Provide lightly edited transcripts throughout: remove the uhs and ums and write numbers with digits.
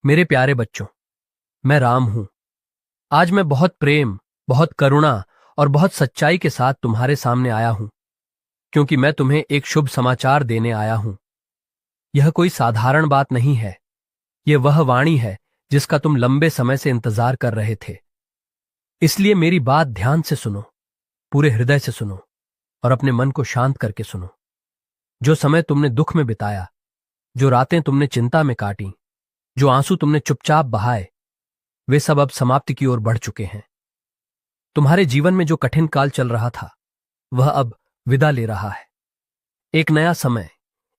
मेरे प्यारे बच्चों, मैं राम हूं। आज मैं बहुत प्रेम, बहुत करुणा और बहुत सच्चाई के साथ तुम्हारे सामने आया हूं, क्योंकि मैं तुम्हें एक शुभ समाचार देने आया हूं। यह कोई साधारण बात नहीं है। यह वह वाणी है जिसका तुम लंबे समय से इंतजार कर रहे थे। इसलिए मेरी बात ध्यान से सुनो, पूरे हृदय से सुनो और अपने मन को शांत करके सुनो। जो समय तुमने दुख में बिताया, जो रातें तुमने चिंता में काटी, जो आंसू तुमने चुपचाप बहाए, वे सब अब समाप्ति की ओर बढ़ चुके हैं। तुम्हारे जीवन में जो कठिन काल चल रहा था, वह अब विदा ले रहा है। एक नया समय,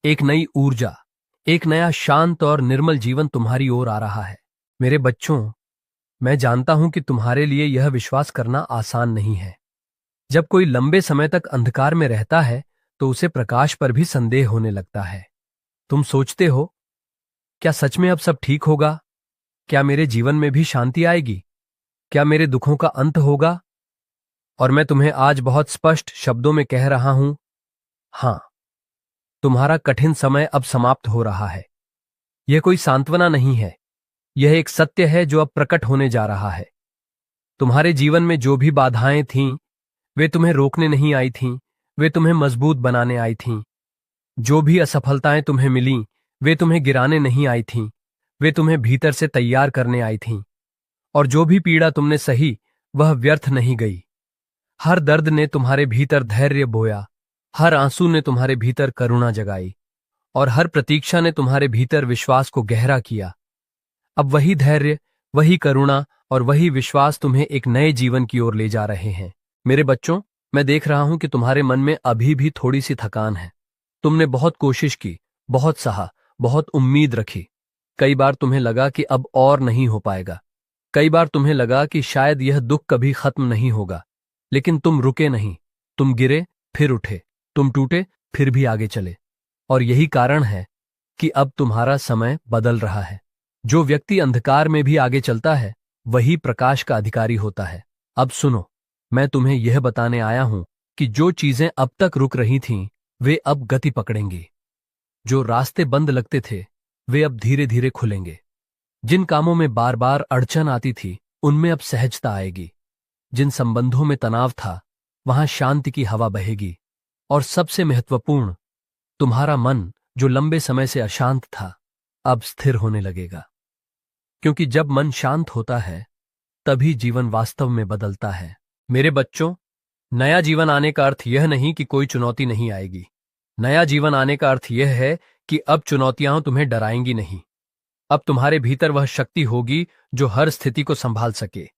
एक नई ऊर्जा, एक नया शांत और निर्मल जीवन तुम्हारी ओर आ रहा है। मेरे बच्चों, मैं जानता हूं कि तुम्हारे लिए यह विश्वास करना आसान नहीं है। जब कोई लंबे समय तक अंधकार में रहता है, तो उसे प्रकाश पर भी संदेह होने लगता है। तुम सोचते हो, क्या सच में अब सब ठीक होगा? क्या मेरे जीवन में भी शांति आएगी? क्या मेरे दुखों का अंत होगा? और मैं तुम्हें आज बहुत स्पष्ट शब्दों में कह रहा हूं, हां, तुम्हारा कठिन समय अब समाप्त हो रहा है। यह कोई सांत्वना नहीं है, यह एक सत्य है जो अब प्रकट होने जा रहा है। तुम्हारे जीवन में जो भी बाधाएं थीं, वे तुम्हें रोकने नहीं आई थीं, वे तुम्हें मजबूत बनाने आई थीं। जो भी असफलताएं तुम्हें मिलीं, वे तुम्हें गिराने नहीं आई थीं, वे तुम्हें भीतर से तैयार करने आई थीं। और जो भी पीड़ा तुमने सही, वह व्यर्थ नहीं गई। हर दर्द ने तुम्हारे भीतर धैर्य बोया, हर आंसू ने तुम्हारे भीतर करुणा जगाई, और हर प्रतीक्षा ने तुम्हारे भीतर विश्वास को गहरा किया। अब वही धैर्य, वही करुणा और वही विश्वास तुम्हें एक नए जीवन की ओर ले जा रहे हैं। मेरे बच्चों, मैं देख रहा हूं कि तुम्हारे मन में अभी भी थोड़ी सी थकान है। तुमने बहुत कोशिश की, बहुत सहा, बहुत उम्मीद रखी। कई बार तुम्हें लगा कि अब और नहीं हो पाएगा। कई बार तुम्हें लगा कि शायद यह दुख कभी खत्म नहीं होगा। लेकिन तुम रुके नहीं। तुम गिरे, फिर उठे। तुम टूटे, फिर भी आगे चले। और यही कारण है कि अब तुम्हारा समय बदल रहा है। जो व्यक्ति अंधकार में भी आगे चलता है, वही प्रकाश का अधिकारी होता है। अब सुनो, मैं तुम्हें यह बताने आया हूं कि जो चीजें अब तक रुक रही थीं, वे अब गति पकड़ेंगी। जो रास्ते बंद लगते थे, वे अब धीरे धीरे खुलेंगे। जिन कामों में बार बार अड़चन आती थी, उनमें अब सहजता आएगी। जिन संबंधों में तनाव था, वहां शांति की हवा बहेगी। और सबसे महत्वपूर्ण, तुम्हारा मन जो लंबे समय से अशांत था, अब स्थिर होने लगेगा। क्योंकि जब मन शांत होता है, तभी जीवन वास्तव में बदलता है। मेरे बच्चों, नया जीवन आने का अर्थ यह नहीं कि कोई चुनौती नहीं आएगी। नया जीवन आने का अर्थ यह है कि अब चुनौतियां तुम्हें डराएंगी नहीं। अब तुम्हारे भीतर वह शक्ति होगी जो हर स्थिति को संभाल सके।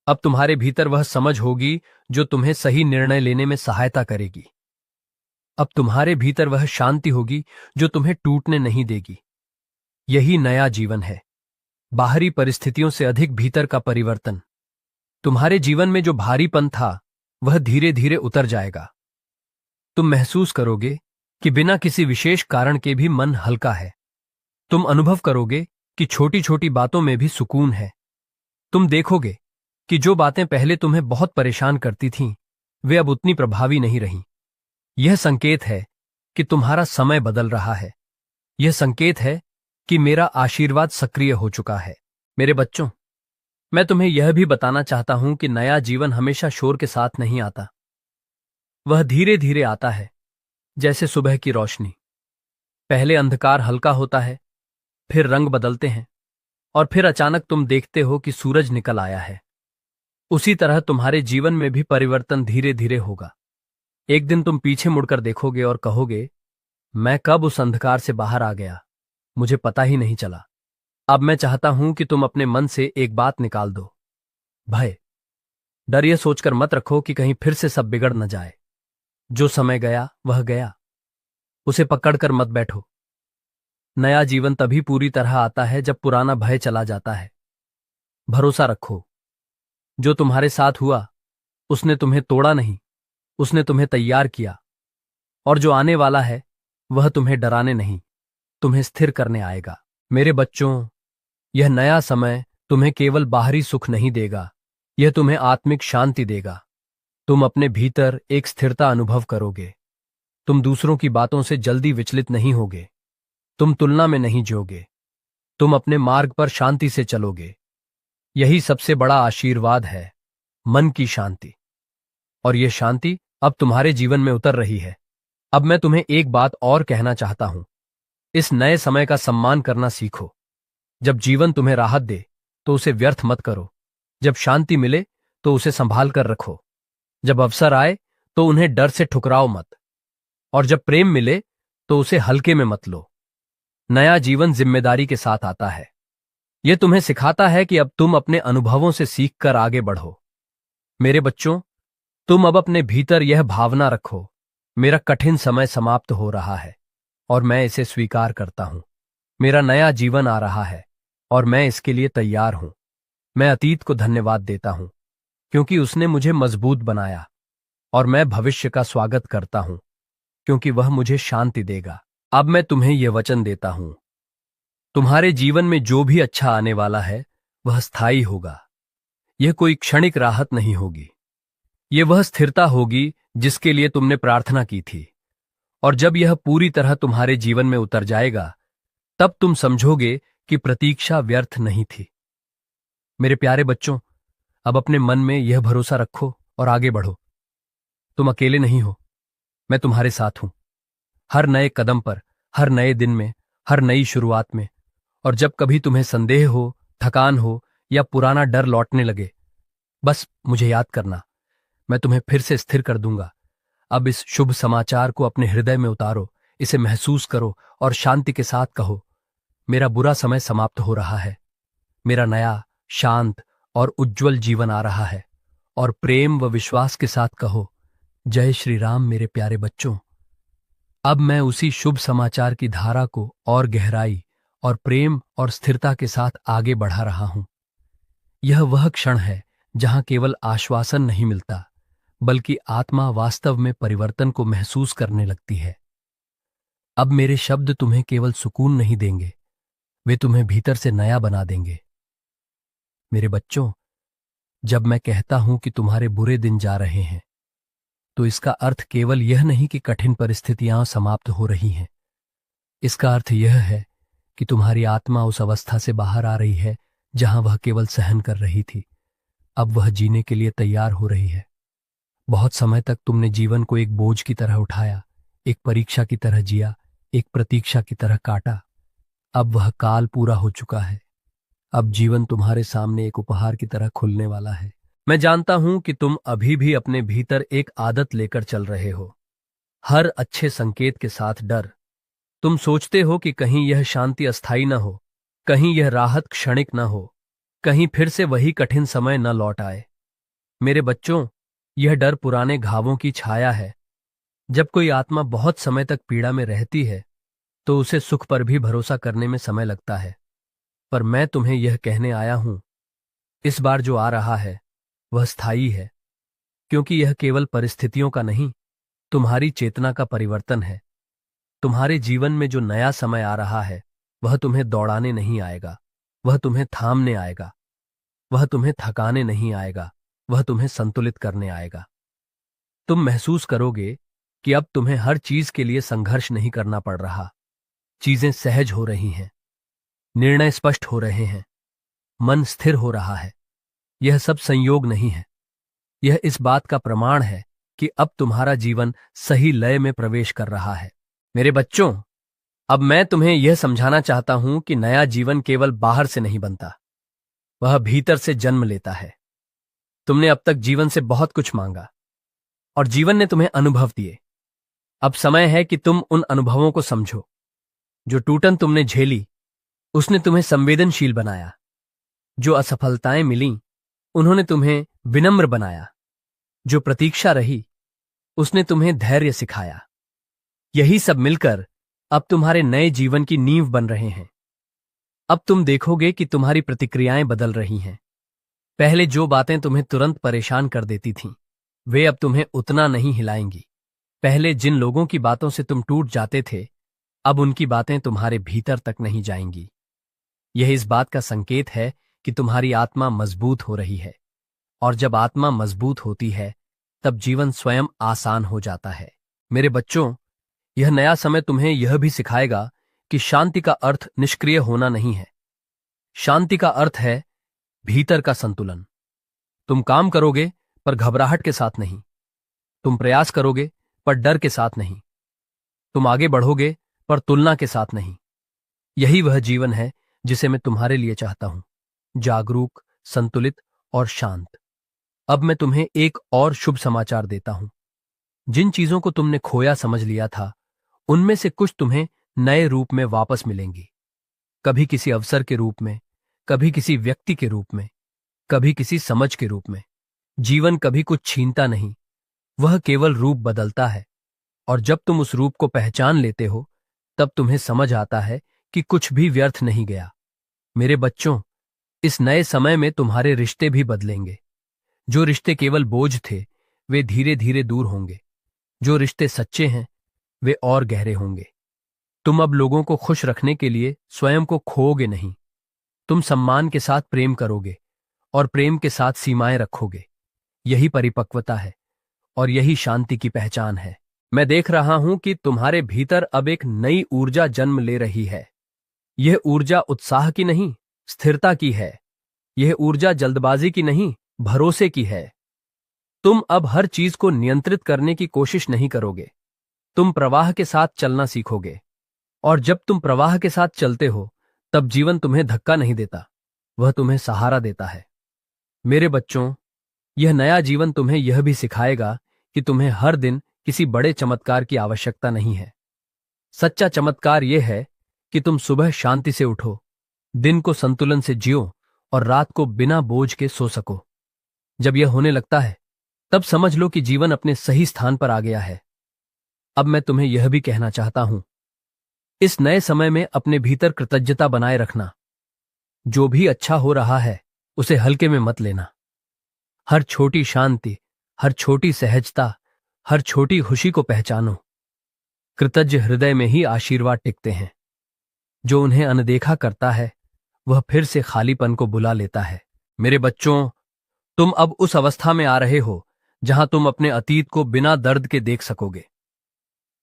अब तुम्हारे भीतर वह समझ होगी जो तुम्हें सही निर्णय लेने में सहायता करेगी। अब तुम्हारे भीतर वह शांति होगी जो तुम्हें टूटने नहीं देगी। यही नया जीवन है, बाहरी परिस्थितियों से अधिक भीतर का परिवर्तन। तुम्हारे जीवन में जो भारीपन था, वह धीरे धीरे उतर जाएगा। तुम महसूस करोगे कि बिना किसी विशेष कारण के भी मन हल्का है। तुम अनुभव करोगे कि छोटी छोटी बातों में भी सुकून है। तुम देखोगे कि जो बातें पहले तुम्हें बहुत परेशान करती थीं, वे अब उतनी प्रभावी नहीं रहीं। यह संकेत है कि तुम्हारा समय बदल रहा है। यह संकेत है कि मेरा आशीर्वाद सक्रिय हो चुका है। मेरे बच्चों, मैं तुम्हें यह भी बताना चाहता हूं कि नया जीवन हमेशा शोर के साथ नहीं आता। वह धीरे धीरे आता है, जैसे सुबह की रोशनी। पहले अंधकार हल्का होता है, फिर रंग बदलते हैं, और फिर अचानक तुम देखते हो कि सूरज निकल आया है। उसी तरह तुम्हारे जीवन में भी परिवर्तन धीरे धीरे होगा। एक दिन तुम पीछे मुड़कर देखोगे और कहोगे, मैं कब उस अंधकार से बाहर आ गया, मुझे पता ही नहीं चला। अब मैं चाहता हूं कि तुम अपने मन से एक बात निकाल दो, भय। डर यह सोचकर मत रखो कि कहीं फिर से सब बिगड़ न जाए। जो समय गया वह गया, उसे पकड़कर मत बैठो। नया जीवन तभी पूरी तरह आता है जब पुराना भय चला जाता है। भरोसा रखो, जो तुम्हारे साथ हुआ, उसने तुम्हें तोड़ा नहीं, उसने तुम्हें तैयार किया। और जो आने वाला है, वह तुम्हें डराने नहीं, तुम्हें स्थिर करने आएगा। मेरे बच्चों, यह नया समय तुम्हें केवल बाहरी सुख नहीं देगा, यह तुम्हें आत्मिक शांति देगा। तुम अपने भीतर एक स्थिरता अनुभव करोगे। तुम दूसरों की बातों से जल्दी विचलित नहीं होगे। तुम तुलना में नहीं जियोगे। तुम अपने मार्ग पर शांति से चलोगे। यही सबसे बड़ा आशीर्वाद है, मन की शांति। और यह शांति अब तुम्हारे जीवन में उतर रही है। अब मैं तुम्हें एक बात और कहना चाहता हूं। इस नए समय का सम्मान करना सीखो। जब जीवन तुम्हें राहत दे तो उसे व्यर्थ मत करो। जब शांति मिले तो उसे संभाल कर रखो। जब अवसर आए तो उन्हें डर से ठुकराओ मत। और जब प्रेम मिले तो उसे हल्के में मत लो। नया जीवन जिम्मेदारी के साथ आता है। यह तुम्हें सिखाता है कि अब तुम अपने अनुभवों से सीखकर आगे बढ़ो। मेरे बच्चों, तुम अब अपने भीतर यह भावना रखो, मेरा कठिन समय समाप्त हो रहा है और मैं इसे स्वीकार करता हूं। मेरा नया जीवन आ रहा है और मैं इसके लिए तैयार हूं। मैं अतीत को धन्यवाद देता हूं क्योंकि उसने मुझे मजबूत बनाया, और मैं भविष्य का स्वागत करता हूं क्योंकि वह मुझे शांति देगा। अब मैं तुम्हें यह वचन देता हूं, तुम्हारे जीवन में जो भी अच्छा आने वाला है वह स्थायी होगा। यह कोई क्षणिक राहत नहीं होगी। यह वह स्थिरता होगी जिसके लिए तुमने प्रार्थना की थी। और जब यह पूरी तरह तुम्हारे जीवन में उतर जाएगा, तब तुम समझोगे कि प्रतीक्षा व्यर्थ नहीं थी। मेरे प्यारे बच्चों, अब अपने मन में यह भरोसा रखो और आगे बढ़ो। तुम अकेले नहीं हो, मैं तुम्हारे साथ हूं। हर नए कदम पर, हर नए दिन में, हर नई शुरुआत में। और जब कभी तुम्हें संदेह हो, थकान हो या पुराना डर लौटने लगे, बस मुझे याद करना, मैं तुम्हें फिर से स्थिर कर दूंगा। अब इस शुभ समाचार को अपने हृदय में उतारो, इसे महसूस करो और शांति के साथ कहो, मेरा बुरा समय समाप्त हो रहा है। मेरा नया, शांत और उज्जवल जीवन आ रहा है। और प्रेम व विश्वास के साथ कहो, जय श्री राम। मेरे प्यारे बच्चों, अब मैं उसी शुभ समाचार की धारा को और गहराई और प्रेम और स्थिरता के साथ आगे बढ़ा रहा हूं। यह वह क्षण है जहां केवल आश्वासन नहीं मिलता, बल्कि आत्मा वास्तव में परिवर्तन को महसूस करने लगती है। अब मेरे शब्द तुम्हें केवल सुकून नहीं देंगे, वे तुम्हें भीतर से नया बना देंगे। मेरे बच्चों, जब मैं कहता हूं कि तुम्हारे बुरे दिन जा रहे हैं, तो इसका अर्थ केवल यह नहीं कि कठिन परिस्थितियां समाप्त हो रही हैं। इसका अर्थ यह है कि तुम्हारी आत्मा उस अवस्था से बाहर आ रही है जहां वह केवल सहन कर रही थी। अब वह जीने के लिए तैयार हो रही है। बहुत समय तक तुमने जीवन को एक बोझ की तरह उठाया, एक परीक्षा की तरह जिया, एक प्रतीक्षा की तरह काटा। अब वह काल पूरा हो चुका है। अब जीवन तुम्हारे सामने एक उपहार की तरह खुलने वाला है। मैं जानता हूं कि तुम अभी भी अपने भीतर एक आदत लेकर चल रहे हो, हर अच्छे संकेत के साथ डर। तुम सोचते हो कि कहीं यह शांति अस्थायी न हो, कहीं यह राहत क्षणिक न हो, कहीं फिर से वही कठिन समय न लौट आए। मेरे बच्चों, यह डर पुराने घावों की छाया है। जब कोई आत्मा बहुत समय तक पीड़ा में रहती है, तो उसे सुख पर भी भरोसा करने में समय लगता है। पर मैं तुम्हें यह कहने आया हूं, इस बार जो आ रहा है वह स्थायी है, क्योंकि यह केवल परिस्थितियों का नहीं, तुम्हारी चेतना का परिवर्तन है। तुम्हारे जीवन में जो नया समय आ रहा है, वह तुम्हें दौड़ाने नहीं आएगा, वह तुम्हें थामने आएगा। वह तुम्हें थकाने नहीं आएगा, वह तुम्हें संतुलित करने आएगा। तुम महसूस करोगे कि अब तुम्हें हर चीज के लिए संघर्ष नहीं करना पड़ रहा। चीजें सहज हो रही हैं, निर्णय स्पष्ट हो रहे हैं, मन स्थिर हो रहा है। यह सब संयोग नहीं है, यह इस बात का प्रमाण है कि अब तुम्हारा जीवन सही लय में प्रवेश कर रहा है। मेरे बच्चों, अब मैं तुम्हें यह समझाना चाहता हूं कि नया जीवन केवल बाहर से नहीं बनता, वह भीतर से जन्म लेता है। तुमने अब तक जीवन से बहुत कुछ मांगा और जीवन ने तुम्हें अनुभव दिए। अब समय है कि तुम उन अनुभवों को समझो। जो टूटन तुमने झेली, उसने तुम्हें संवेदनशील बनाया। जो असफलताएं मिलीं, उन्होंने तुम्हें विनम्र बनाया। जो प्रतीक्षा रही, उसने तुम्हें धैर्य सिखाया। यही सब मिलकर अब तुम्हारे नए जीवन की नींव बन रहे हैं। अब तुम देखोगे कि तुम्हारी प्रतिक्रियाएं बदल रही हैं। पहले जो बातें तुम्हें तुरंत परेशान कर देती थीं, वे अब तुम्हें उतना नहीं हिलाएंगी। पहले जिन लोगों की बातों से तुम टूट जाते थे, अब उनकी बातें तुम्हारे भीतर तक नहीं जाएंगी। यह इस बात का संकेत है कि तुम्हारी आत्मा मजबूत हो रही है। और जब आत्मा मजबूत होती है, तब जीवन स्वयं आसान हो जाता है। मेरे बच्चों, यह नया समय तुम्हें यह भी सिखाएगा कि शांति का अर्थ निष्क्रिय होना नहीं है। शांति का अर्थ है भीतर का संतुलन। तुम काम करोगे पर घबराहट के साथ नहीं। तुम प्रयास करोगे पर डर के साथ नहीं। तुम आगे बढ़ोगे पर तुलना के साथ नहीं। यही वह जीवन है जिसे मैं तुम्हारे लिए चाहता हूं, जागरूक, संतुलित और शांत। अब मैं तुम्हें एक और शुभ समाचार देता हूं। जिन चीजों को तुमने खोया समझ लिया था, उनमें से कुछ तुम्हें नए रूप में वापस मिलेंगी। कभी किसी अवसर के रूप में, कभी किसी व्यक्ति के रूप में, कभी किसी समझ के रूप में। जीवन कभी कुछ छीनता नहीं, वह केवल रूप बदलता है। और जब तुम उस रूप को पहचान लेते हो, तब तुम्हें समझ आता है कि कुछ भी व्यर्थ नहीं गया। मेरे बच्चों, इस नए समय में तुम्हारे रिश्ते भी बदलेंगे। जो रिश्ते केवल बोझ थे, वे धीरे धीरे दूर होंगे। जो रिश्ते सच्चे हैं, वे और गहरे होंगे। तुम अब लोगों को खुश रखने के लिए स्वयं को खोओगे नहीं। तुम सम्मान के साथ प्रेम करोगे और प्रेम के साथ सीमाएं रखोगे। यही परिपक्वता है और यही शांति की पहचान है। मैं देख रहा हूं कि तुम्हारे भीतर अब एक नई ऊर्जा जन्म ले रही है। यह ऊर्जा उत्साह की नहीं, स्थिरता की है। यह ऊर्जा जल्दबाजी की नहीं, भरोसे की है। तुम अब हर चीज को नियंत्रित करने की कोशिश नहीं करोगे। तुम प्रवाह के साथ चलना सीखोगे। और जब तुम प्रवाह के साथ चलते हो, तब जीवन तुम्हें धक्का नहीं देता, वह तुम्हें सहारा देता है। मेरे बच्चों, यह नया जीवन तुम्हें यह भी सिखाएगा कि तुम्हें हर दिन किसी बड़े चमत्कार की आवश्यकता नहीं है। सच्चा चमत्कार यह है कि तुम सुबह शांति से उठो, दिन को संतुलन से जियो और रात को बिना बोझ के सो सको। जब यह होने लगता है, तब समझ लो कि जीवन अपने सही स्थान पर आ गया है। अब मैं तुम्हें यह भी कहना चाहता हूं, इस नए समय में अपने भीतर कृतज्ञता बनाए रखना। जो भी अच्छा हो रहा है, उसे हल्के में मत लेना। हर छोटी शांति, हर छोटी सहजता, हर छोटी खुशी को पहचानो। कृतज्ञ हृदय में ही आशीर्वाद टिकते हैं। जो उन्हें अनदेखा करता है, वह फिर से खालीपन को बुला लेता है। मेरे बच्चों, तुम अब उस अवस्था में आ रहे हो जहां तुम अपने अतीत को बिना दर्द के देख सकोगे।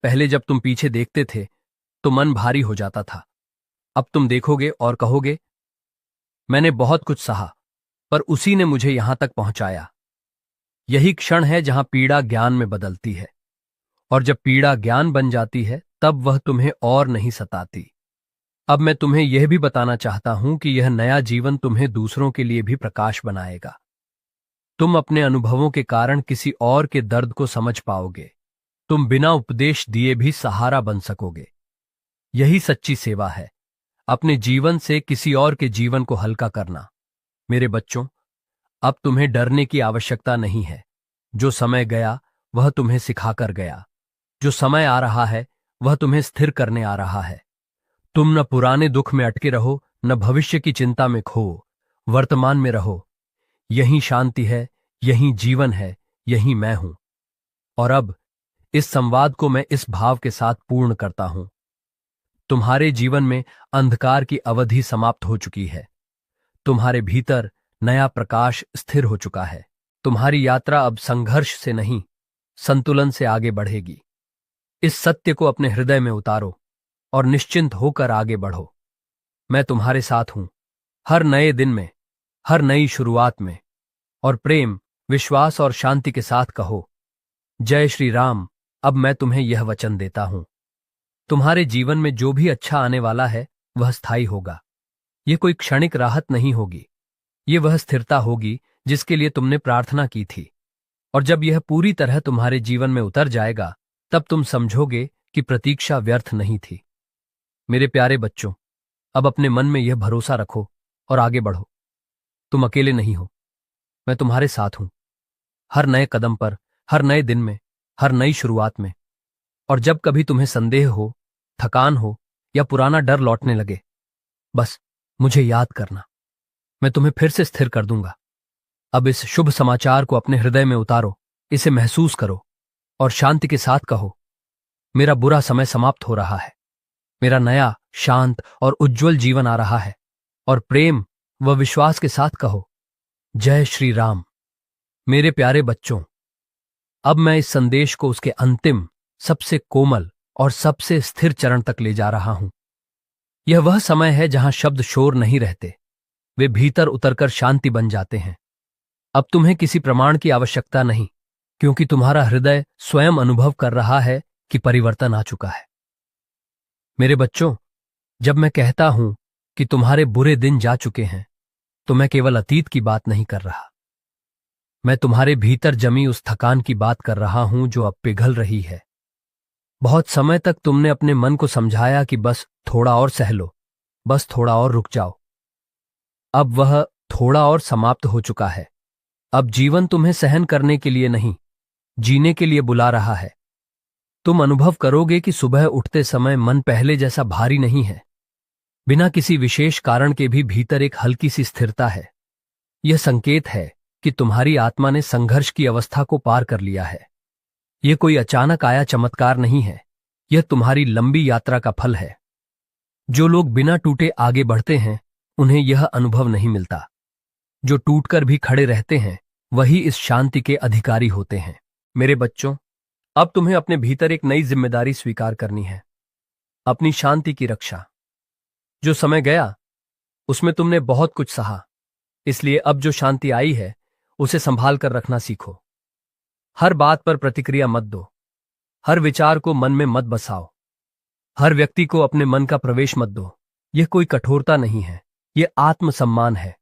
पहले जब तुम पीछे देखते थे, तो मन भारी हो जाता था। अब तुम देखोगे और कहोगे, मैंने बहुत कुछ सहा, पर उसी ने मुझे यहां तक पहुंचाया। यही क्षण है जहां पीड़ा ज्ञान में बदलती है। और जब पीड़ा ज्ञान बन जाती है, तब वह तुम्हें और नहीं सताती। अब मैं तुम्हें यह भी बताना चाहता हूं कि यह नया जीवन तुम्हें दूसरों के लिए भी प्रकाश बनाएगा। तुम अपने अनुभवों के कारण किसी और के दर्द को समझ पाओगे। तुम बिना उपदेश दिए भी सहारा बन सकोगे। यही सच्ची सेवा है, अपने जीवन से किसी और के जीवन को हल्का करना। मेरे बच्चों, अब तुम्हें डरने की आवश्यकता नहीं है। जो समय गया, वह तुम्हें सिखाकर गया। जो समय आ रहा है, वह तुम्हें स्थिर करने आ रहा है। तुम न पुराने दुख में अटके रहो, न भविष्य की चिंता में खो। वर्तमान में रहो। यही शांति है, यही जीवन है, यही मैं हूं। और अब इस संवाद को मैं इस भाव के साथ पूर्ण करता हूं। तुम्हारे जीवन में अंधकार की अवधि समाप्त हो चुकी है। तुम्हारे भीतर नया प्रकाश स्थिर हो चुका है। तुम्हारी यात्रा अब संघर्ष से नहीं, संतुलन से आगे बढ़ेगी। इस सत्य को अपने हृदय में उतारो और निश्चिंत होकर आगे बढ़ो। मैं तुम्हारे साथ हूं, हर नए दिन में, हर नई शुरुआत में। और प्रेम, विश्वास और शांति के साथ कहो, जय श्री राम। अब मैं तुम्हें यह वचन देता हूं, तुम्हारे जीवन में जो भी अच्छा आने वाला है, वह स्थायी होगा। यह कोई क्षणिक राहत नहीं होगी। ये वह स्थिरता होगी जिसके लिए तुमने प्रार्थना की थी। और जब यह पूरी तरह तुम्हारे जीवन में उतर जाएगा, तब तुम समझोगे कि प्रतीक्षा व्यर्थ नहीं थी। मेरे प्यारे बच्चों, अब अपने मन में यह भरोसा रखो और आगे बढ़ो। तुम अकेले नहीं हो, मैं तुम्हारे साथ हूं, हर नए कदम पर, हर नए दिन में, हर नई शुरुआत में। और जब कभी तुम्हें संदेह हो, थकान हो या पुराना डर लौटने लगे, बस मुझे याद करना, मैं तुम्हें फिर से स्थिर कर दूंगा। अब इस शुभ समाचार को अपने हृदय में उतारो, इसे महसूस करो और शांति के साथ कहो, मेरा बुरा समय समाप्त हो रहा है। मेरा नया, शांत और उज्जवल जीवन आ रहा है। और प्रेम व विश्वास के साथ कहो, जय श्री राम। मेरे प्यारे बच्चों, अब मैं इस संदेश को उसके अंतिम, सबसे कोमल और सबसे स्थिर चरण तक ले जा रहा हूं। यह वह समय है जहां शब्द शोर नहीं रहते, वे भीतर उतरकर शांति बन जाते हैं। अब तुम्हें किसी प्रमाण की आवश्यकता नहीं, क्योंकि तुम्हारा हृदय स्वयं अनुभव कर रहा है कि परिवर्तन आ चुका है। मेरे बच्चों, जब मैं कहता हूं कि तुम्हारे बुरे दिन जा चुके हैं, तो मैं केवल अतीत की बात नहीं कर रहा। मैं तुम्हारे भीतर जमी उस थकान की बात कर रहा हूं जो अब पिघल रही है। बहुत समय तक तुमने अपने मन को समझाया कि बस थोड़ा और सह लो, बस थोड़ा और रुक जाओ। अब वह थोड़ा और समाप्त हो चुका है। अब जीवन तुम्हें सहन करने के लिए नहीं, जीने के लिए बुला रहा है। तुम अनुभव करोगे कि सुबह उठते समय मन पहले जैसा भारी नहीं है। बिना किसी विशेष कारण के भी भीतर एक हल्की सी स्थिरता है। यह संकेत है कि तुम्हारी आत्मा ने संघर्ष की अवस्था को पार कर लिया है। यह कोई अचानक आया चमत्कार नहीं है, यह तुम्हारी लंबी यात्रा का फल है। जो लोग बिना टूटे आगे बढ़ते हैं, उन्हें यह अनुभव नहीं मिलता। जो टूटकर भी खड़े रहते हैं, वही इस शांति के अधिकारी होते हैं। मेरे बच्चों, अब तुम्हें अपने भीतर एक नई जिम्मेदारी स्वीकार करनी है, अपनी शांति की रक्षा। जो समय गया, उसमें तुमने बहुत कुछ सहा, इसलिए अब जो शांति आई है, उसे संभाल कर रखना सीखो। हर बात पर प्रतिक्रिया मत दो, हर विचार को मन में मत बसाओ, हर व्यक्ति को अपने मन का प्रवेश मत दो। यह कोई कठोरता नहीं है, यह आत्मसम्मान है।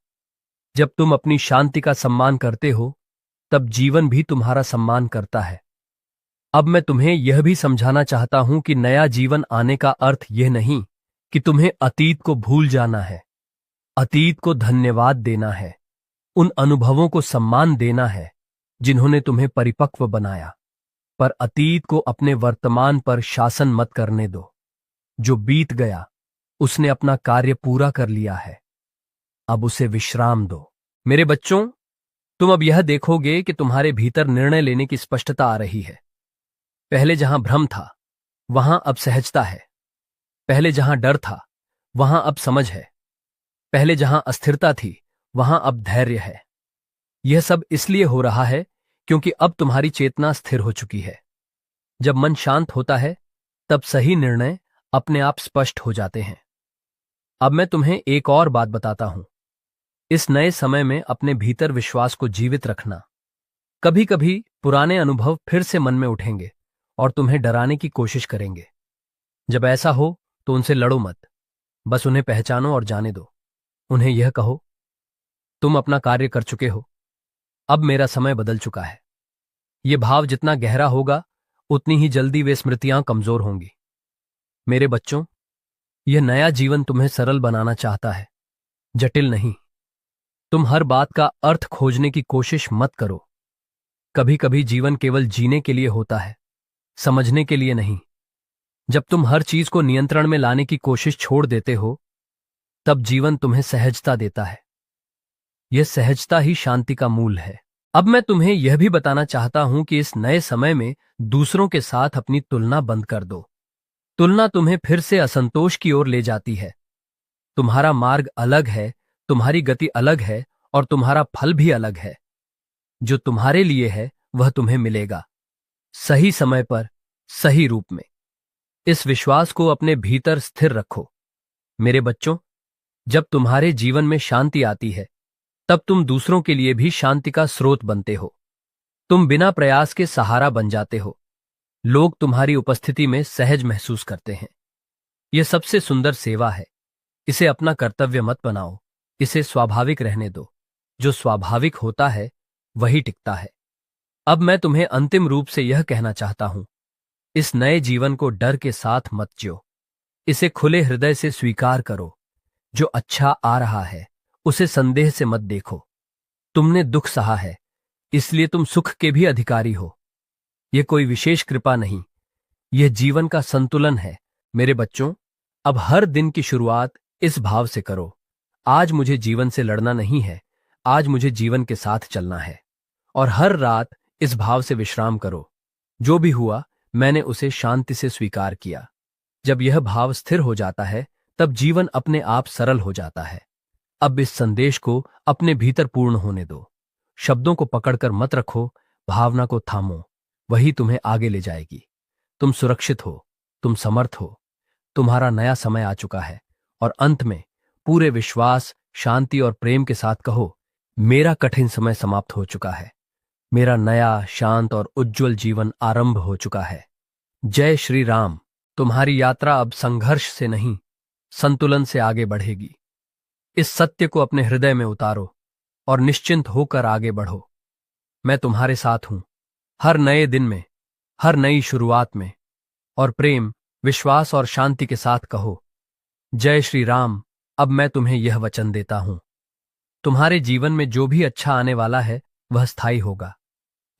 जब तुम अपनी शांति का सम्मान करते हो, तब जीवन भी तुम्हारा सम्मान करता है। अब मैं तुम्हें यह भी समझाना चाहता हूं कि नया जीवन आने का अर्थ यह नहीं कि तुम्हें अतीत को भूल जाना है। अतीत को धन्यवाद देना है, उन अनुभवों को सम्मान देना है जिन्होंने तुम्हें परिपक्व बनाया। पर अतीत को अपने वर्तमान पर शासन मत करने दो। जो बीत गया, उसने अपना कार्य पूरा कर लिया है। अब उसे विश्राम दो। मेरे बच्चों, तुम अब यह देखोगे कि तुम्हारे भीतर निर्णय लेने की स्पष्टता आ रही है। पहले जहां भ्रम था, वहां अब सहजता है। पहले जहां डर था, वहां अब समझ है। पहले जहां अस्थिरता थी, वहां अब धैर्य है। यह सब इसलिए हो रहा है क्योंकि अब तुम्हारी चेतना स्थिर हो चुकी है। जब मन शांत होता है, तब सही निर्णय अपने आप स्पष्ट हो जाते हैं। अब मैं तुम्हें एक और बात बताता हूं। इस नए समय में अपने भीतर विश्वास को जीवित रखना। कभी कभी पुराने अनुभव फिर से मन में उठेंगे और तुम्हें डराने की कोशिश करेंगे। जब ऐसा हो तो उनसे लड़ो मत, बस उन्हें पहचानो और जाने दो। उन्हें यह कहो, तुम अपना कार्य कर चुके हो, अब मेरा समय बदल चुका है। ये भाव जितना गहरा होगा, उतनी ही जल्दी वे स्मृतियां कमजोर होंगी। मेरे बच्चों, यह नया जीवन तुम्हें सरल बनाना चाहता है, जटिल नहीं। तुम हर बात का अर्थ खोजने की कोशिश मत करो। कभी कभी जीवन केवल जीने के लिए होता है, समझने के लिए नहीं। जब तुम हर चीज को नियंत्रण में लाने की कोशिश छोड़ देते हो, तब जीवन तुम्हें सहजता देता है। यह सहजता ही शांति का मूल है। अब मैं तुम्हें यह भी बताना चाहता हूं कि इस नए समय में दूसरों के साथ अपनी तुलना बंद कर दो। तुलना तुम्हें फिर से असंतोष की ओर ले जाती है। तुम्हारा मार्ग अलग है, तुम्हारी गति अलग है और तुम्हारा फल भी अलग है। जो तुम्हारे लिए है, वह तुम्हें मिलेगा, सही समय पर, सही रूप में। इस विश्वास को अपने भीतर स्थिर रखो। मेरे बच्चों, जब तुम्हारे जीवन में शांति आती है, तब तुम दूसरों के लिए भी शांति का स्रोत बनते हो। तुम बिना प्रयास के सहारा बन जाते हो। लोग तुम्हारी उपस्थिति में सहज महसूस करते हैं। यह सबसे सुंदर सेवा है। इसे अपना कर्तव्य मत बनाओ, इसे स्वाभाविक रहने दो। जो स्वाभाविक होता है, वही टिकता है। अब मैं तुम्हें अंतिम रूप से यह कहना चाहता हूं, इस नए जीवन को डर के साथ मत जियो। इसे खुले हृदय से स्वीकार करो। जो अच्छा आ रहा है, उसे संदेह से मत देखो। तुमने दुख सहा है, इसलिए तुम सुख के भी अधिकारी हो। यह कोई विशेष कृपा नहीं, यह जीवन का संतुलन है। मेरे बच्चों, अब हर दिन की शुरुआत इस भाव से करो, आज मुझे जीवन से लड़ना नहीं है, आज मुझे जीवन के साथ चलना है। और हर रात इस भाव से विश्राम करो, जो भी हुआ मैंने उसे शांति से स्वीकार किया। जब यह भाव स्थिर हो जाता है, तब जीवन अपने आप सरल हो जाता है। अब इस संदेश को अपने भीतर पूर्ण होने दो। शब्दों को पकड़कर मत रखो, भावना को थामो, वही तुम्हें आगे ले जाएगी। तुम सुरक्षित हो, तुम समर्थ हो, तुम्हारा नया समय आ चुका है। और अंत में पूरे विश्वास, शांति और प्रेम के साथ कहो, मेरा कठिन समय समाप्त हो चुका है। मेरा नया शांत और उज्जवल जीवन आरंभ हो चुका है। जय श्री राम। तुम्हारी यात्रा अब संघर्ष से नहीं, संतुलन से आगे बढ़ेगी। इस सत्य को अपने हृदय में उतारो और निश्चिंत होकर आगे बढ़ो। मैं तुम्हारे साथ हूं, हर नए दिन में, हर नई शुरुआत में। और प्रेम, विश्वास और शांति के साथ कहो, जय श्री राम। अब मैं तुम्हें यह वचन देता हूं, तुम्हारे जीवन में जो भी अच्छा आने वाला है वह स्थायी होगा।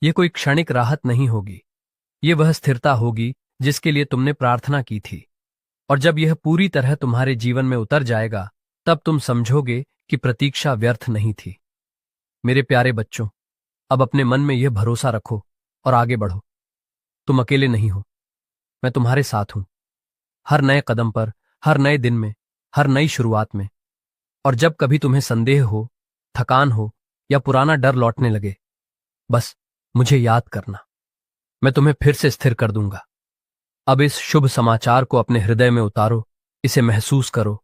यह कोई क्षणिक राहत नहीं होगी, ये वह स्थिरता होगी जिसके लिए तुमने प्रार्थना की थी। और जब यह पूरी तरह तुम्हारे जीवन में उतर जाएगा, तब तुम समझोगे कि प्रतीक्षा व्यर्थ नहीं थी। मेरे प्यारे बच्चों, अब अपने मन में यह भरोसा रखो और आगे बढ़ो। तुम अकेले नहीं हो, मैं तुम्हारे साथ हूं, हर नए कदम पर, हर नए दिन में, हर नई शुरुआत में। और जब कभी तुम्हें संदेह हो, थकान हो या पुराना डर लौटने लगे, बस मुझे याद करना, मैं तुम्हें फिर से स्थिर कर दूंगा। अब इस शुभ समाचार को अपने हृदय में उतारो, इसे महसूस करो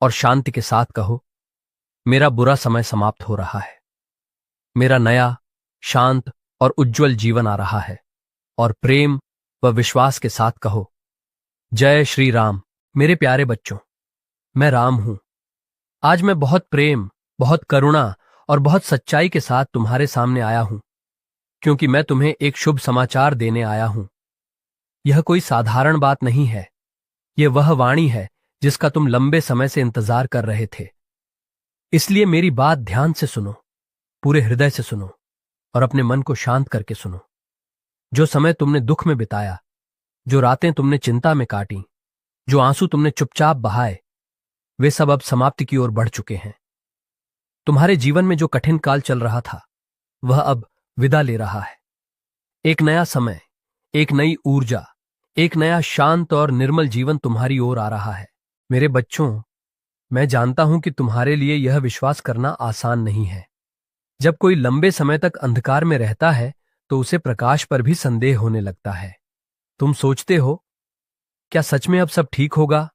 और शांति के साथ कहो, मेरा बुरा समय समाप्त हो रहा है। मेरा नया, शांत और उज्जवल जीवन आ रहा है। और प्रेम व विश्वास के साथ कहो, जय श्री राम। मेरे प्यारे बच्चों, मैं राम हूं। आज मैं बहुत प्रेम, बहुत करुणा और बहुत सच्चाई के साथ तुम्हारे सामने आया हूं, क्योंकि मैं तुम्हें एक शुभ समाचार देने आया हूं। यह कोई साधारण बात नहीं है, यह वह वाणी है जिसका तुम लंबे समय से इंतजार कर रहे थे। इसलिए मेरी बात ध्यान से सुनो, पूरे हृदय से सुनो और अपने मन को शांत करके सुनो। जो समय तुमने दुख में बिताया, जो रातें तुमने चिंता में काटी, जो आंसू तुमने चुपचाप बहाए, वे सब अब समाप्ति की ओर बढ़ चुके हैं। तुम्हारे जीवन में जो कठिन काल चल रहा था, वह अब विदा ले रहा है। एक नया समय, एक नई ऊर्जा, एक नया शांत और निर्मल जीवन तुम्हारी ओर आ रहा है। मेरे बच्चों, मैं जानता हूं कि तुम्हारे लिए यह विश्वास करना आसान नहीं है। जब कोई लंबे समय तक अंधकार में रहता है तो उसे प्रकाश पर भी संदेह होने लगता है। तुम सोचते हो, क्या सच में अब सब ठीक होगा?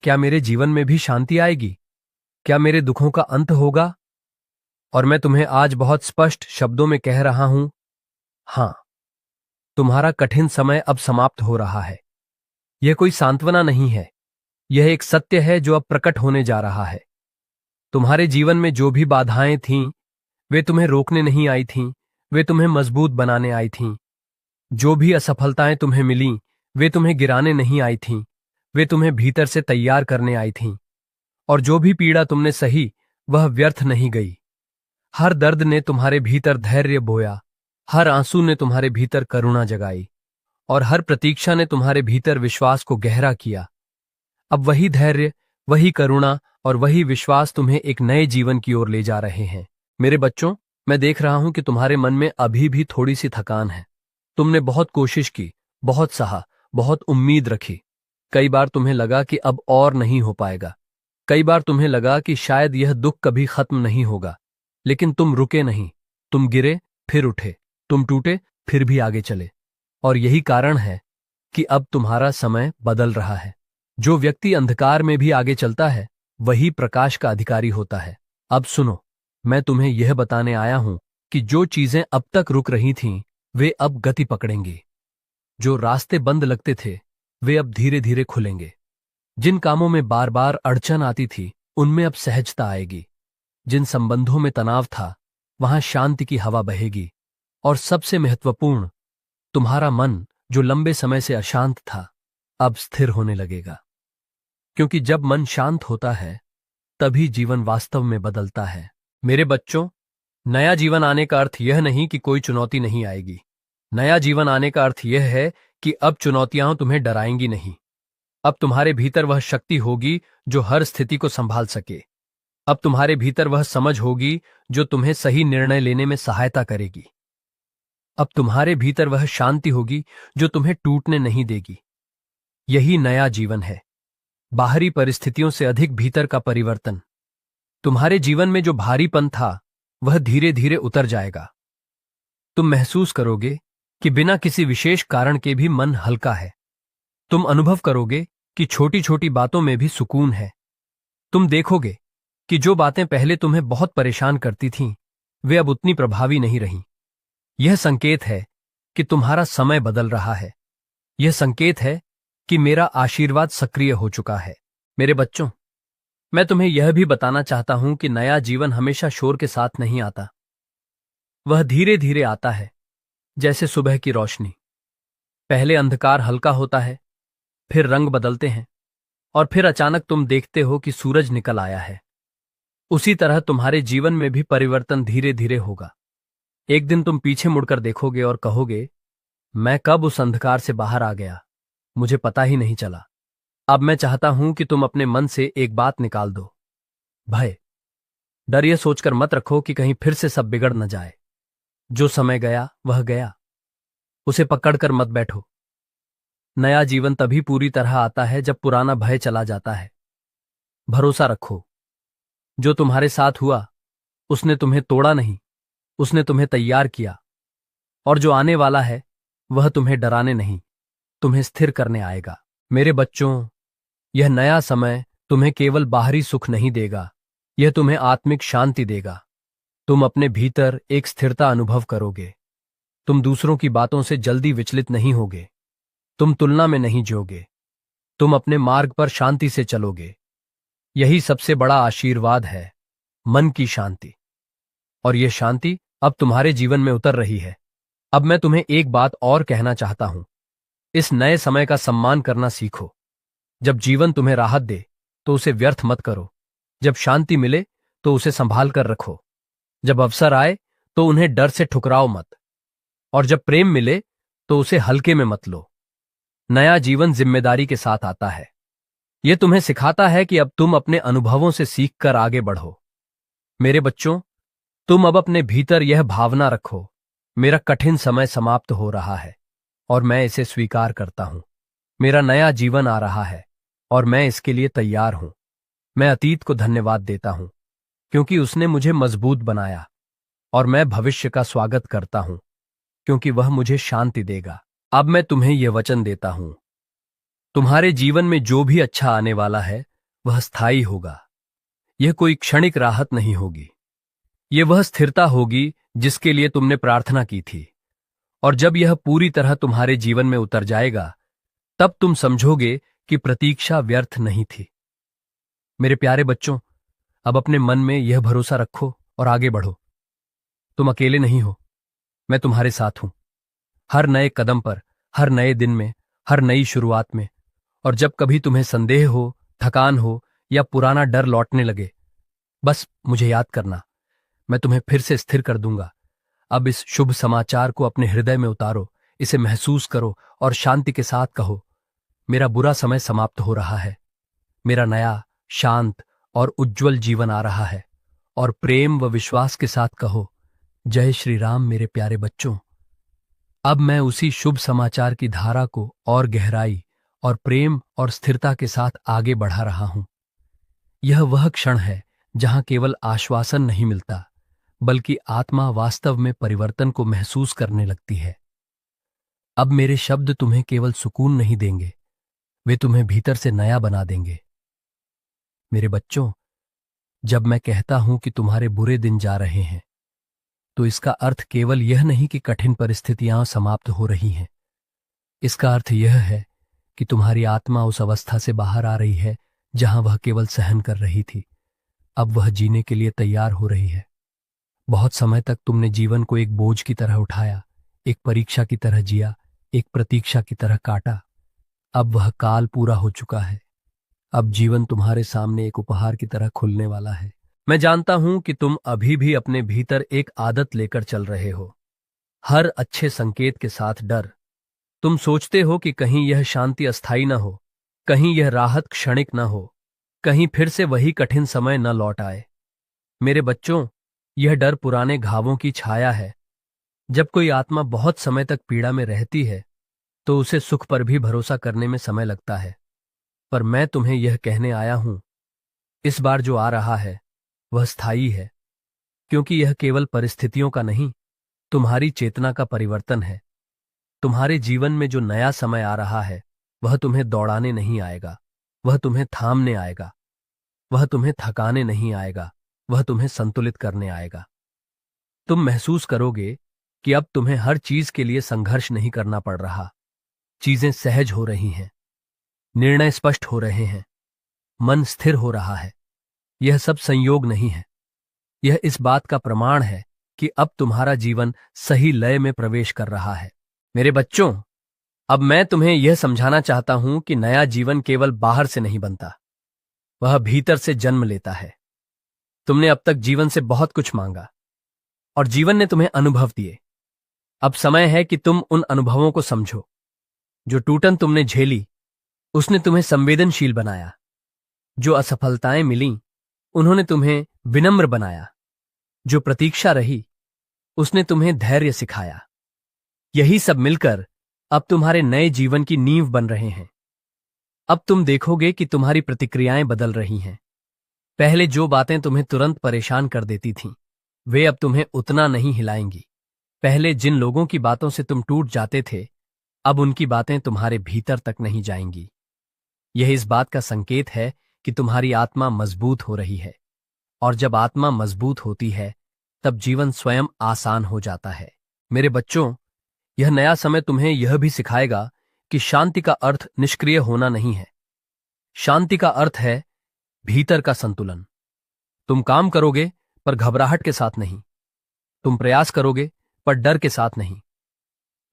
क्या मेरे जीवन में भी शांति आएगी? क्या मेरे दुखों का अंत होगा? और मैं तुम्हें आज बहुत स्पष्ट शब्दों में कह रहा हूं, हां, तुम्हारा कठिन समय अब समाप्त हो रहा है। यह कोई सांत्वना नहीं है, यह एक सत्य है जो अब प्रकट होने जा रहा है। तुम्हारे जीवन में जो भी बाधाएं थीं, वे तुम्हें रोकने नहीं आई थीं, वे तुम्हें मजबूत बनाने आई थीं। जो भी असफलताएं तुम्हें मिलीं, वे तुम्हें गिराने नहीं आई थीं, वे तुम्हें भीतर से तैयार करने आई थीं। और जो भी पीड़ा तुमने सही, वह व्यर्थ नहीं गई। हर दर्द ने तुम्हारे भीतर धैर्य बोया, हर आंसू ने तुम्हारे भीतर करुणा जगाई, और हर प्रतीक्षा ने तुम्हारे भीतर विश्वास को गहरा किया। अब वही धैर्य, वही करुणा और वही विश्वास तुम्हें एक नए जीवन की ओर ले जा रहे हैं। मेरे बच्चों, मैं देख रहा हूं कि तुम्हारे मन में अभी भी थोड़ी सी थकान है। तुमने बहुत कोशिश की, बहुत सहा, बहुत उम्मीद रखी। कई बार तुम्हें लगा कि अब और नहीं हो पाएगा। कई बार तुम्हें लगा कि शायद यह दुख कभी खत्म नहीं होगा। लेकिन तुम रुके नहीं, तुम गिरे फिर उठे, तुम टूटे फिर भी आगे चले। और यही कारण है कि अब तुम्हारा समय बदल रहा है। जो व्यक्ति अंधकार में भी आगे चलता है, वही प्रकाश का अधिकारी होता है। अब सुनो, मैं तुम्हें यह बताने आया हूं कि जो चीजें अब तक रुक रही थीं, वे अब गति पकड़ेंगी। जो रास्ते बंद लगते थे, वे अब धीरे धीरे खुलेंगे। जिन कामों में बार बार अड़चन आती थी, उनमें अब सहजता आएगी। जिन संबंधों में तनाव था, वहां शांति की हवा बहेगी। और सबसे महत्वपूर्ण, तुम्हारा मन जो लंबे समय से अशांत था, अब स्थिर होने लगेगा। क्योंकि जब मन शांत होता है, तभी जीवन वास्तव में बदलता है। मेरे बच्चों, नया जीवन आने का अर्थ यह नहीं कि कोई चुनौती नहीं आएगी। नया जीवन आने का अर्थ यह है कि अब चुनौतियां तुम्हें डराएंगी नहीं। अब तुम्हारे भीतर वह शक्ति होगी जो हर स्थिति को संभाल सके। अब तुम्हारे भीतर वह समझ होगी जो तुम्हें सही निर्णय लेने में सहायता करेगी। अब तुम्हारे भीतर वह शांति होगी जो तुम्हें टूटने नहीं देगी। यही नया जीवन है, बाहरी परिस्थितियों से अधिक भीतर का परिवर्तन। तुम्हारे जीवन में जो भारीपन था, वह धीरे धीरे उतर जाएगा। तुम महसूस करोगे कि बिना किसी विशेष कारण के भी मन हल्का है। तुम अनुभव करोगे कि छोटी छोटी बातों में भी सुकून है। तुम देखोगे कि जो बातें पहले तुम्हें बहुत परेशान करती थीं, वे अब उतनी प्रभावी नहीं रहीं। यह संकेत है कि तुम्हारा समय बदल रहा है। यह संकेत है कि मेरा आशीर्वाद सक्रिय हो चुका है। मेरे बच्चों, मैं तुम्हें यह भी बताना चाहता हूं कि नया जीवन हमेशा शोर के साथ नहीं आता। वह धीरे धीरे आता है, जैसे सुबह की रोशनी। पहले अंधकार हल्का होता है, फिर रंग बदलते हैं, और फिर अचानक तुम देखते हो कि सूरज निकल आया है। उसी तरह तुम्हारे जीवन में भी परिवर्तन धीरे धीरे होगा। एक दिन तुम पीछे मुड़कर देखोगे और कहोगे, मैं कब उस अंधकार से बाहर आ गया, मुझे पता ही नहीं चला। अब मैं चाहता हूं कि तुम अपने मन से एक बात निकाल दो, भय। डर यह सोचकर मत रखो कि कहीं फिर से सब बिगड़ न जाए। जो समय गया वह गया, उसे पकड़कर मत बैठो। नया जीवन तभी पूरी तरह आता है जब पुराना भय चला जाता है। भरोसा रखो, जो तुम्हारे साथ हुआ उसने तुम्हें तोड़ा नहीं, उसने तुम्हें तैयार किया। और जो आने वाला है वह तुम्हें डराने नहीं, तुम्हें स्थिर करने आएगा। मेरे बच्चों, यह नया समय तुम्हें केवल बाहरी सुख नहीं देगा, यह तुम्हें आत्मिक शांति देगा। तुम अपने भीतर एक स्थिरता अनुभव करोगे। तुम दूसरों की बातों से जल्दी विचलित नहीं होगे। तुम तुलना में नहीं जियोगे। तुम अपने मार्ग पर शांति से चलोगे। यही सबसे बड़ा आशीर्वाद है, मन की शांति। और यह शांति अब तुम्हारे जीवन में उतर रही है। अब मैं तुम्हें एक बात और कहना चाहता हूं, इस नए समय का सम्मान करना सीखो। जब जीवन तुम्हें राहत दे तो उसे व्यर्थ मत करो। जब शांति मिले तो उसे संभाल कर रखो। जब अवसर आए तो उन्हें डर से ठुकराओ मत। और जब प्रेम मिले तो उसे हल्के में मत लो। नया जीवन जिम्मेदारी के साथ आता है। यह तुम्हें सिखाता है कि अब तुम अपने अनुभवों से सीखकर आगे बढ़ो। मेरे बच्चों, तुम अब अपने भीतर यह भावना रखो, मेरा कठिन समय समाप्त हो रहा है और मैं इसे स्वीकार करता हूं। मेरा नया जीवन आ रहा है और मैं इसके लिए तैयार हूं। मैं अतीत को धन्यवाद देता हूं क्योंकि उसने मुझे मजबूत बनाया, और मैं भविष्य का स्वागत करता हूं क्योंकि वह मुझे शांति देगा। अब मैं तुम्हें यह वचन देता हूं, तुम्हारे जीवन में जो भी अच्छा आने वाला है वह स्थायी होगा। यह कोई क्षणिक राहत नहीं होगी, यह वह स्थिरता होगी जिसके लिए तुमने प्रार्थना की थी। और जब यह पूरी तरह तुम्हारे जीवन में उतर जाएगा, तब तुम समझोगे कि प्रतीक्षा व्यर्थ नहीं थी। मेरे प्यारे बच्चों, अब अपने मन में यह भरोसा रखो और आगे बढ़ो। तुम अकेले नहीं हो, मैं तुम्हारे साथ हूं। हर नए कदम पर, हर नए दिन में, हर नई शुरुआत में। और जब कभी तुम्हें संदेह हो, थकान हो या पुराना डर लौटने लगे, बस मुझे याद करना, मैं तुम्हें फिर से स्थिर कर दूंगा। अब इस शुभ समाचार को अपने हृदय में उतारो, इसे महसूस करो और शांति के साथ कहो, मेरा बुरा समय समाप्त हो रहा है। मेरा नया, शांत और उज्जवल जीवन आ रहा है। और प्रेम व विश्वास के साथ कहो, जय श्री राम। मेरे प्यारे बच्चों, अब मैं उसी शुभ समाचार की धारा को और गहराई और प्रेम और स्थिरता के साथ आगे बढ़ा रहा हूं। यह वह क्षण है जहां केवल आश्वासन नहीं मिलता, बल्कि आत्मा वास्तव में परिवर्तन को महसूस करने लगती है। अब मेरे शब्द तुम्हें केवल सुकून नहीं देंगे, वे तुम्हें भीतर से नया बना देंगे। मेरे बच्चों, जब मैं कहता हूं कि तुम्हारे बुरे दिन जा रहे हैं, तो इसका अर्थ केवल यह नहीं कि कठिन परिस्थितियां समाप्त हो रही हैं। इसका अर्थ यह है कि तुम्हारी आत्मा उस अवस्था से बाहर आ रही है जहां वह केवल सहन कर रही थी। अब वह जीने के लिए तैयार हो रही है। बहुत समय तक तुमने जीवन को एक बोझ की तरह उठाया, एक परीक्षा की तरह जिया, एक प्रतीक्षा की तरह काटा। अब वह काल पूरा हो चुका है। अब जीवन तुम्हारे सामने एक उपहार की तरह खुलने वाला है। मैं जानता हूं कि तुम अभी भी अपने भीतर एक आदत लेकर चल रहे हो, हर अच्छे संकेत के साथ डर। तुम सोचते हो कि कहीं यह शांति अस्थायी न हो, कहीं यह राहत क्षणिक न हो, कहीं फिर से वही कठिन समय न लौट आए। मेरे बच्चों, यह डर पुराने घावों की छाया है। जब कोई आत्मा बहुत समय तक पीड़ा में रहती है, तो उसे सुख पर भी भरोसा करने में समय लगता है। पर मैं तुम्हें यह कहने आया हूं, इस बार जो आ रहा है वह स्थायी है, क्योंकि यह केवल परिस्थितियों का नहीं, तुम्हारी चेतना का परिवर्तन है। तुम्हारे जीवन में जो नया समय आ रहा है, वह तुम्हें दौड़ाने नहीं आएगा, वह तुम्हें थामने आएगा। वह तुम्हें थकाने नहीं आएगा, वह तुम्हें संतुलित करने आएगा। तुम महसूस करोगे कि अब तुम्हें हर चीज के लिए संघर्ष नहीं करना पड़ रहा। चीजें सहज हो रही हैं, निर्णय स्पष्ट हो रहे हैं, मन स्थिर हो रहा है। यह सब संयोग नहीं है, यह इस बात का प्रमाण है कि अब तुम्हारा जीवन सही लय में प्रवेश कर रहा है। मेरे बच्चों, अब मैं तुम्हें यह समझाना चाहता हूं कि नया जीवन केवल बाहर से नहीं बनता, वह भीतर से जन्म लेता है। तुमने अब तक जीवन से बहुत कुछ मांगा और जीवन ने तुम्हें अनुभव दिए। अब समय है कि तुम उन अनुभवों को समझो। जो टूटन तुमने झेली, उसने तुम्हें संवेदनशील बनाया। जो असफलताएं मिलीं, उन्होंने तुम्हें विनम्र बनाया। जो प्रतीक्षा रही, उसने तुम्हें धैर्य सिखाया। यही सब मिलकर अब तुम्हारे नए जीवन की नींव बन रहे हैं। अब तुम देखोगे कि तुम्हारी प्रतिक्रियाएं बदल रही हैं। पहले जो बातें तुम्हें तुरंत परेशान कर देती थीं, वे अब तुम्हें उतना नहीं हिलाएंगी। पहले जिन लोगों की बातों से तुम टूट जाते थे, अब उनकी बातें तुम्हारे भीतर तक नहीं जाएंगी। यह इस बात का संकेत है कि तुम्हारी आत्मा मजबूत हो रही है, और जब आत्मा मजबूत होती है, तब जीवन स्वयं आसान हो जाता है। मेरे बच्चों, यह नया समय तुम्हें यह भी सिखाएगा कि शांति का अर्थ निष्क्रिय होना नहीं है। शांति का अर्थ है भीतर का संतुलन। तुम काम करोगे पर घबराहट के साथ नहीं। तुम प्रयास करोगे पर डर के साथ नहीं।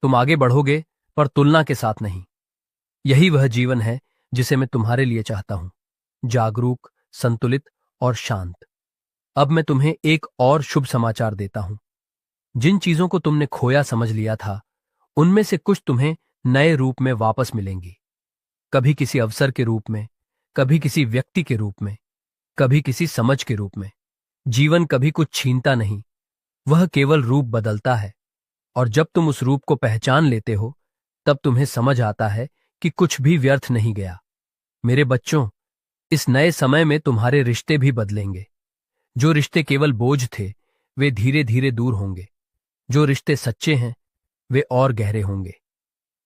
तुम आगे बढ़ोगे पर तुलना के साथ नहीं। यही वह जीवन है जिसे मैं तुम्हारे लिए चाहता हूं, जागरूक, संतुलित और शांत। अब मैं तुम्हें एक और शुभ समाचार देता हूं। जिन चीजों को तुमने खोया समझ लिया था, उनमें से कुछ तुम्हें नए रूप में वापस मिलेंगी। कभी किसी अवसर के रूप में, कभी किसी व्यक्ति के रूप में, कभी किसी समझ के रूप में। जीवन कभी कुछ छीनता नहीं, वह केवल रूप बदलता है। और जब तुम उस रूप को पहचान लेते हो, तब तुम्हें समझ आता है कि कुछ भी व्यर्थ नहीं गया। मेरे बच्चों, इस नए समय में तुम्हारे रिश्ते भी बदलेंगे। जो रिश्ते केवल बोझ थे, वे धीरे धीरे दूर होंगे। जो रिश्ते सच्चे हैं, वे और गहरे होंगे।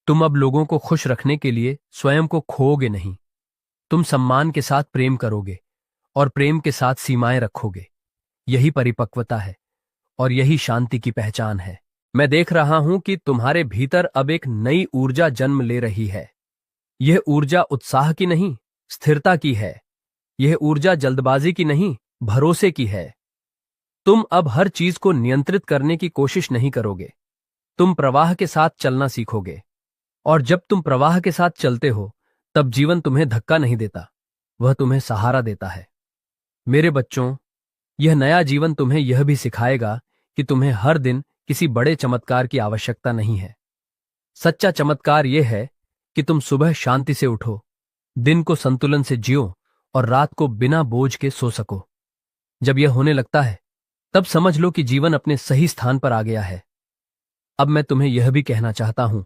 तुम अब लोगों को खुश रखने के लिए स्वयं को खोओगे नहीं। तुम सम्मान के साथ प्रेम करोगे और प्रेम के साथ सीमाएं रखोगे। यही परिपक्वता है और यही शांति की पहचान है। मैं देख रहा हूं कि तुम्हारे भीतर अब एक नई ऊर्जा जन्म ले रही है। यह ऊर्जा उत्साह की नहीं, स्थिरता की है। यह ऊर्जा जल्दबाजी की नहीं, भरोसे की है। तुम अब हर चीज को नियंत्रित करने की कोशिश नहीं करोगे। तुम प्रवाह के साथ चलना सीखोगे। और जब तुम प्रवाह के साथ चलते हो, तब जीवन तुम्हें धक्का नहीं देता, वह तुम्हें सहारा देता है। मेरे बच्चों, यह नया जीवन तुम्हें यह भी सिखाएगा कि तुम्हें हर दिन किसी बड़े चमत्कार की आवश्यकता नहीं है। सच्चा चमत्कार यह है कि तुम सुबह शांति से उठो, दिन को संतुलन से जियो और रात को बिना बोझ के सो सको। जब यह होने लगता है, तब समझ लो कि जीवन अपने सही स्थान पर आ गया है। अब मैं तुम्हें यह भी कहना चाहता हूं,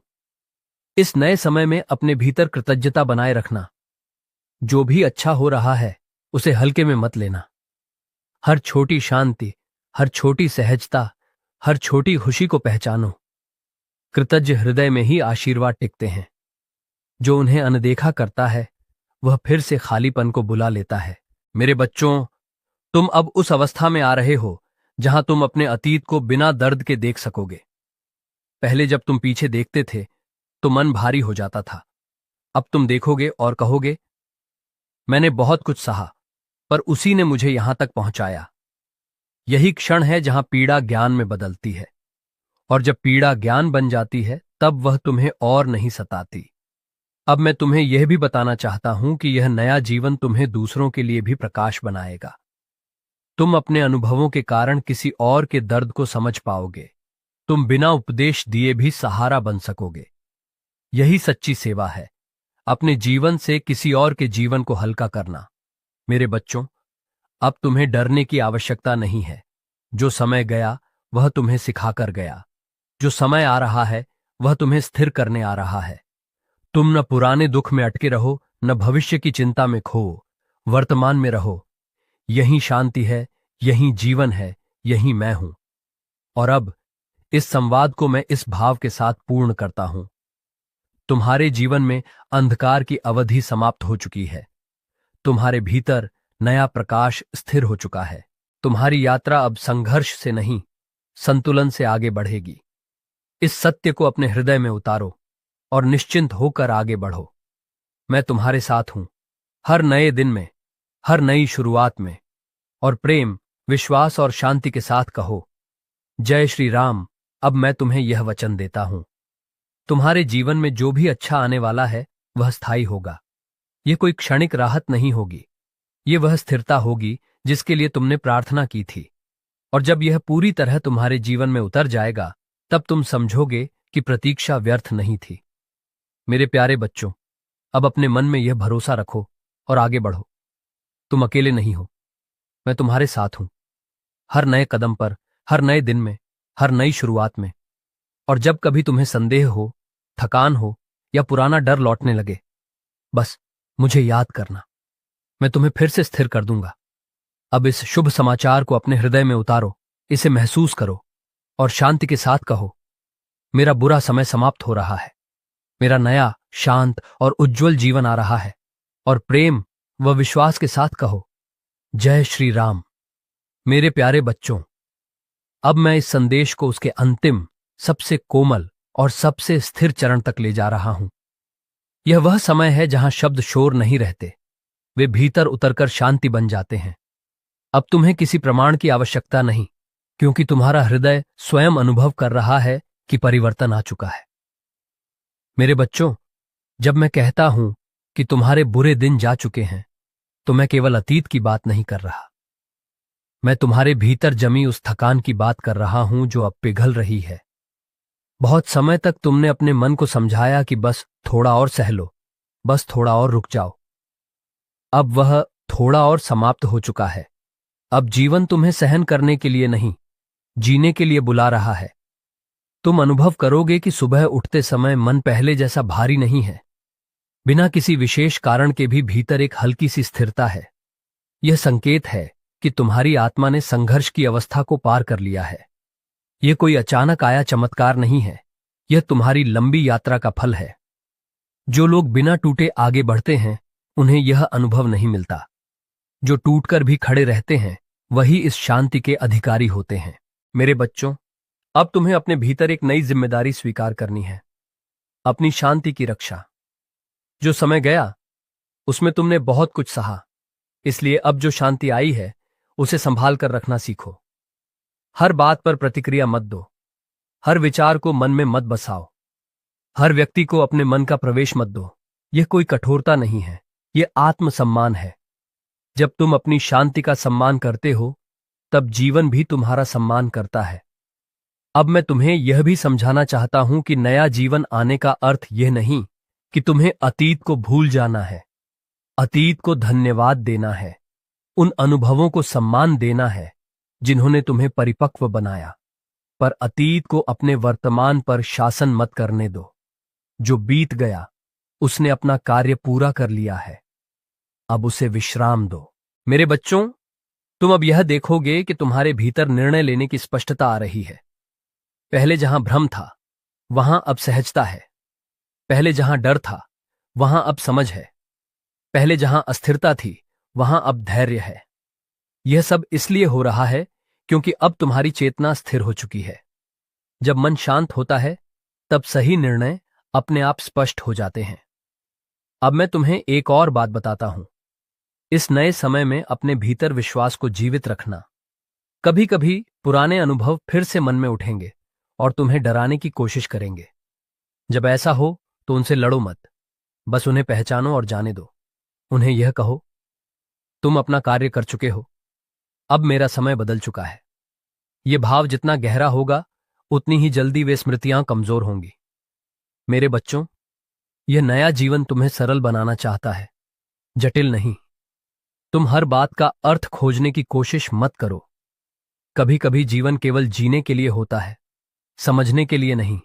इस नए समय में अपने भीतर कृतज्ञता बनाए रखना। जो भी अच्छा हो रहा है, उसे हल्के में मत लेना। हर छोटी शांति, हर छोटी सहजता, हर छोटी खुशी को पहचानो। कृतज्ञ हृदय में ही आशीर्वाद टिकते हैं। जो उन्हें अनदेखा करता है, वह फिर से खालीपन को बुला लेता है। मेरे बच्चों, तुम अब उस अवस्था में आ रहे हो जहां तुम अपने अतीत को बिना दर्द के देख सकोगे। पहले जब तुम पीछे देखते थे, तो मन भारी हो जाता था। अब तुम देखोगे और कहोगे, मैंने बहुत कुछ सहा, पर उसी ने मुझे यहां तक पहुंचाया। यही क्षण है जहां पीड़ा ज्ञान में बदलती है, और जब पीड़ा ज्ञान बन जाती है, तब वह तुम्हें और नहीं सताती। अब मैं तुम्हें यह भी बताना चाहता हूं कि यह नया जीवन तुम्हें दूसरों के लिए भी प्रकाश बनाएगा। तुम अपने अनुभवों के कारण किसी और के दर्द को समझ पाओगे। तुम बिना उपदेश दिए भी सहारा बन सकोगे। यही सच्ची सेवा है, अपने जीवन से किसी और के जीवन को हल्का करना। मेरे बच्चों, अब तुम्हें डरने की आवश्यकता नहीं है। जो समय गया, वह तुम्हें सिखाकर गया। जो समय आ रहा है, वह तुम्हें स्थिर करने आ रहा है। तुम न पुराने दुख में अटके रहो, न भविष्य की चिंता में खो। वर्तमान में रहो। यही शांति है, यही जीवन है, यही मैं हूं। और अब इस संवाद को मैं इस भाव के साथ पूर्ण करता हूं। तुम्हारे जीवन में अंधकार की अवधि समाप्त हो चुकी है। तुम्हारे भीतर नया प्रकाश स्थिर हो चुका है। तुम्हारी यात्रा अब संघर्ष से नहीं, संतुलन से आगे बढ़ेगी। इस सत्य को अपने हृदय में उतारो और निश्चिंत होकर आगे बढ़ो। मैं तुम्हारे साथ हूं, हर नए दिन में, हर नई शुरुआत में। और प्रेम, विश्वास और शांति के साथ कहो, जय श्री राम। अब मैं तुम्हें यह वचन देता हूं, तुम्हारे जीवन में जो भी अच्छा आने वाला है वह स्थायी होगा। यह कोई क्षणिक राहत नहीं होगी, ये वह स्थिरता होगी जिसके लिए तुमने प्रार्थना की थी। और जब यह पूरी तरह तुम्हारे जीवन में उतर जाएगा, तब तुम समझोगे कि प्रतीक्षा व्यर्थ नहीं थी। मेरे प्यारे बच्चों, अब अपने मन में यह भरोसा रखो और आगे बढ़ो। तुम अकेले नहीं हो, मैं तुम्हारे साथ हूं, हर नए कदम पर, हर नए दिन में, हर नई शुरुआत में। और जब कभी तुम्हें संदेह हो, थकान हो या पुराना डर लौटने लगे, बस मुझे याद करना, मैं तुम्हें फिर से स्थिर कर दूंगा। अब इस शुभ समाचार को अपने हृदय में उतारो, इसे महसूस करो और शांति के साथ कहो, मेरा बुरा समय समाप्त हो रहा है, मेरा नया, शांत और उज्जवल जीवन आ रहा है। और प्रेम व विश्वास के साथ कहो, जय श्री राम। मेरे प्यारे बच्चों, अब मैं इस संदेश को उसके अंतिम, सबसे कोमल और सबसे स्थिर चरण तक ले जा रहा हूं। यह वह समय है जहां शब्द शोर नहीं रहते, वे भीतर उतरकर शांति बन जाते हैं। अब तुम्हें किसी प्रमाण की आवश्यकता नहीं, क्योंकि तुम्हारा हृदय स्वयं अनुभव कर रहा है कि परिवर्तन आ चुका है। मेरे बच्चों, जब मैं कहता हूं कि तुम्हारे बुरे दिन जा चुके हैं, तो मैं केवल अतीत की बात नहीं कर रहा। मैं तुम्हारे भीतर जमी उस थकान की बात कर रहा हूं जो अब पिघल रही है। बहुत समय तक तुमने अपने मन को समझाया कि बस थोड़ा और सह लो, बस थोड़ा और रुक जाओ। अब वह थोड़ा और समाप्त हो चुका है। अब जीवन तुम्हें सहन करने के लिए नहीं, जीने के लिए बुला रहा है। तुम अनुभव करोगे कि सुबह उठते समय मन पहले जैसा भारी नहीं है। बिना किसी विशेष कारण के भी भीतर एक हल्की सी स्थिरता है। यह संकेत है कि तुम्हारी आत्मा ने संघर्ष की अवस्था को पार कर लिया है। यह कोई अचानक आया चमत्कार नहीं है, यह तुम्हारी लंबी यात्रा का फल है। जो लोग बिना टूटे आगे बढ़ते हैं, उन्हें यह अनुभव नहीं मिलता। जो टूटकर भी खड़े रहते हैं, वही इस शांति के अधिकारी होते हैं। मेरे बच्चों, अब तुम्हें अपने भीतर एक नई जिम्मेदारी स्वीकार करनी है, अपनी शांति की रक्षा। जो समय गया, उसमें तुमने बहुत कुछ सहा, इसलिए अब जो शांति आई है, उसे संभाल कर रखना सीखो। हर बात पर प्रतिक्रिया मत दो, हर विचार को मन में मत बसाओ, हर व्यक्ति को अपने मन का प्रवेश मत दो। यह कोई कठोरता नहीं है, यह आत्मसम्मान है। जब तुम अपनी शांति का सम्मान करते हो, तब जीवन भी तुम्हारा सम्मान करता है। अब मैं तुम्हें यह भी समझाना चाहता हूं कि नया जीवन आने का अर्थ यह नहीं कि तुम्हें अतीत को भूल जाना है। अतीत को धन्यवाद देना है, उन अनुभवों को सम्मान देना है जिन्होंने तुम्हें परिपक्व बनाया। पर अतीत को अपने वर्तमान पर शासन मत करने दो। जो बीत गया, उसने अपना कार्य पूरा कर लिया है, अब उसे विश्राम दो। मेरे बच्चों, तुम अब यह देखोगे कि तुम्हारे भीतर निर्णय लेने की स्पष्टता आ रही है। पहले जहां भ्रम था, वहां अब सहजता है। पहले जहां डर था, वहां अब समझ है। पहले जहां अस्थिरता थी, वहां अब धैर्य है। यह सब इसलिए हो रहा है क्योंकि अब तुम्हारी चेतना स्थिर हो चुकी है। जब मन शांत होता है, तब सही निर्णय अपने आप स्पष्ट हो जाते हैं। अब मैं तुम्हें एक और बात बताता हूं। इस नए समय में अपने भीतर विश्वास को जीवित रखना। कभी कभी पुराने अनुभव फिर से मन में उठेंगे और तुम्हें डराने की कोशिश करेंगे। जब ऐसा हो तो उनसे लड़ो मत, बस उन्हें पहचानो और जाने दो। उन्हें यह कहो, तुम अपना कार्य कर चुके हो, अब मेरा समय बदल चुका है। ये भाव जितना गहरा होगा, उतनी ही जल्दी वे स्मृतियां कमजोर होंगी। मेरे बच्चों, यह नया जीवन तुम्हें सरल बनाना चाहता है, जटिल नहीं। तुम हर बात का अर्थ खोजने की कोशिश मत करो। कभी कभी जीवन केवल जीने के लिए होता है, समझने के लिए नहीं।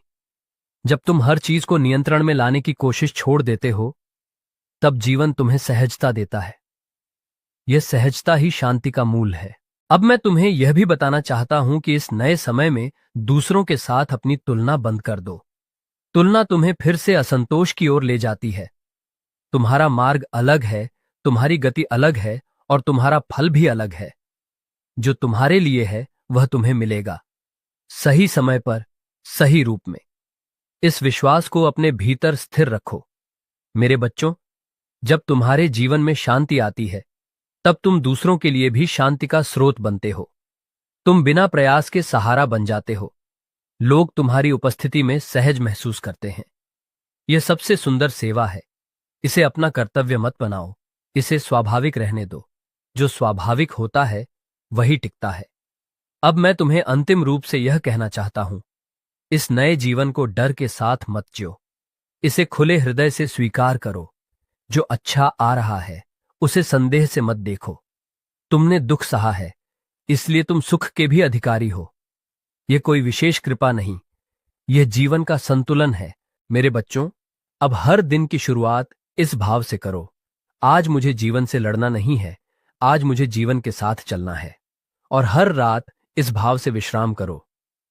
जब तुम हर चीज को नियंत्रण में लाने की कोशिश छोड़ देते हो, तब जीवन तुम्हें सहजता देता है। यह सहजता ही शांति का मूल है। अब मैं तुम्हें यह भी बताना चाहता हूं कि इस नए समय में दूसरों के साथ अपनी तुलना बंद कर दो। तुलना तुम्हें फिर से असंतोष की ओर ले जाती है। तुम्हारा मार्ग अलग है, तुम्हारी गति अलग है और तुम्हारा फल भी अलग है। जो तुम्हारे लिए है वह तुम्हें मिलेगा, सही समय पर, सही रूप में। इस विश्वास को अपने भीतर स्थिर रखो। मेरे बच्चों, जब तुम्हारे जीवन में शांति आती है, तब तुम दूसरों के लिए भी शांति का स्रोत बनते हो। तुम बिना प्रयास के सहारा बन जाते हो। लोग तुम्हारी उपस्थिति में सहज महसूस करते हैं। यह सबसे सुंदर सेवा है। इसे अपना कर्तव्य मत बनाओ, इसे स्वाभाविक रहने दो। जो स्वाभाविक होता है वही टिकता है। अब मैं तुम्हें अंतिम रूप से यह कहना चाहता हूं, इस नए जीवन को डर के साथ मत जियो। इसे खुले हृदय से स्वीकार करो। जो अच्छा आ रहा है उसे संदेह से मत देखो। तुमने दुख सहा है, इसलिए तुम सुख के भी अधिकारी हो। यह कोई विशेष कृपा नहीं, यह जीवन का संतुलन है। मेरे बच्चों, अब हर दिन की शुरुआत इस भाव से करो, आज मुझे जीवन से लड़ना नहीं है, आज मुझे जीवन के साथ चलना है। और हर रात इस भाव से विश्राम करो,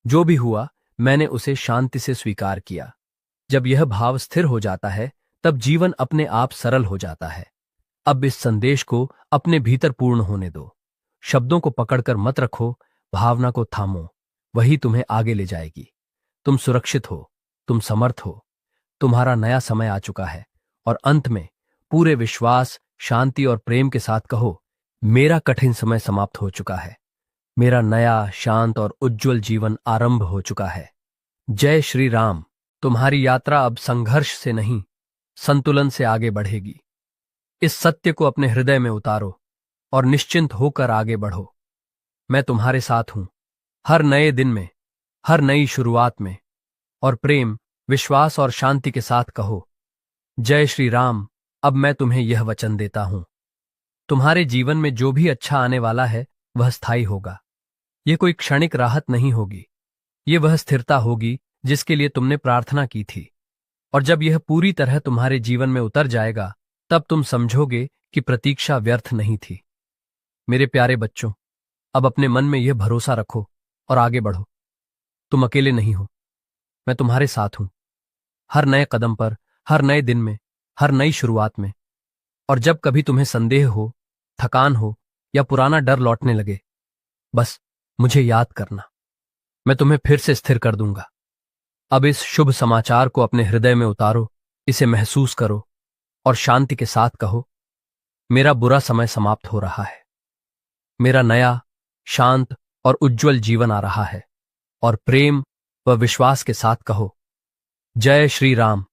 जो भी हुआ मैंने उसे शांति से स्वीकार किया। जब यह भाव स्थिर हो जाता है, तब जीवन अपने आप सरल हो जाता है। अब इस संदेश को अपने भीतर पूर्ण होने दो। शब्दों को पकड़कर मत रखो, भावना को थामो, वही तुम्हें आगे ले जाएगी। तुम सुरक्षित हो, तुम समर्थ हो, तुम्हारा नया समय आ चुका है। और अंत में पूरे विश्वास, शांति और प्रेम के साथ कहो, मेरा कठिन समय समाप्त हो चुका है, मेरा नया, शांत और उज्जवल जीवन आरंभ हो चुका है। जय श्री राम। तुम्हारी यात्रा अब संघर्ष से नहीं, संतुलन से आगे बढ़ेगी। इस सत्य को अपने हृदय में उतारो और निश्चिंत होकर आगे बढ़ो। मैं तुम्हारे साथ हूं, हर नए दिन में, हर नई शुरुआत में। और प्रेम, विश्वास और शांति के साथ कहो, जय श्री राम। अब मैं तुम्हें यह वचन देता हूं, तुम्हारे जीवन में जो भी अच्छा आने वाला है वह स्थायी होगा। यह कोई क्षणिक राहत नहीं होगी, यह वह स्थिरता होगी जिसके लिए तुमने प्रार्थना की थी। और जब यह पूरी तरह तुम्हारे जीवन में उतर जाएगा, तब तुम समझोगे कि प्रतीक्षा व्यर्थ नहीं थी। मेरे प्यारे बच्चों, अब अपने मन में यह भरोसा रखो और आगे बढ़ो। तुम अकेले नहीं हो, मैं तुम्हारे साथ हूं, हर नए कदम पर, हर नए दिन में, हर नई शुरुआत में। और जब कभी तुम्हें संदेह हो, थकान हो या पुराना डर लौटने लगे, बस मुझे याद करना, मैं तुम्हें फिर से स्थिर कर दूंगा। अब इस शुभ समाचार को अपने हृदय में उतारो, इसे महसूस करो और शांति के साथ कहो, मेरा बुरा समय समाप्त हो रहा है, मेरा नया, शांत और उज्जवल जीवन आ रहा है। और प्रेम व विश्वास के साथ कहो, जय श्री राम।